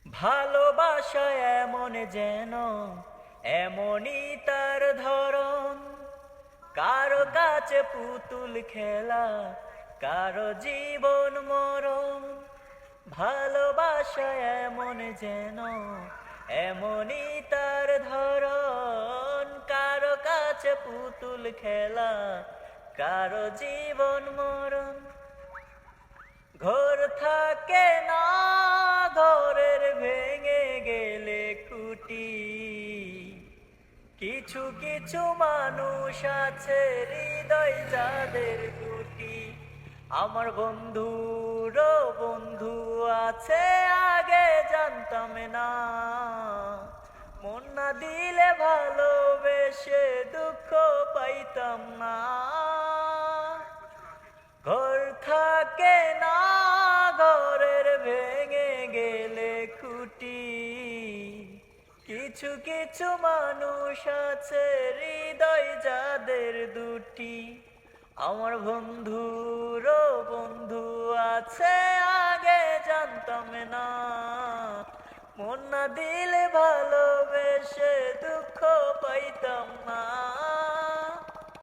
ভালোবাসা এমন যেন এমনই তার ধরন, কারো কাছে পুতুল খেলা, কারো জীবন মরণ। ভালোবাসা এমন যেন এমনই তার ধরন, কারো কাছে পুতুল খেলা, কারো জীবন মরণ। ঘর থাকে না, ঘরের ভেঙে গেলে খুঁটি, কিছু কিছু মানুষ আছে হৃদয় যাদের দুটি। আমার বন্ধুরও বন্ধু আছে, আগে জানতাম না, মন না দিলে ভালোবেসে দুঃখ পাইতাম না। ঘর থাকে না, ঘরের ভেঙে গেলে খুঁটি, কিছু কিছু মানুষ আছে হৃদয় যাদের দুটি। আমার বন্ধুরও বন্ধু আছে, আগে জানতাম না, মন না দিলে ভালোবেসে দুঃখ পাইতাম না।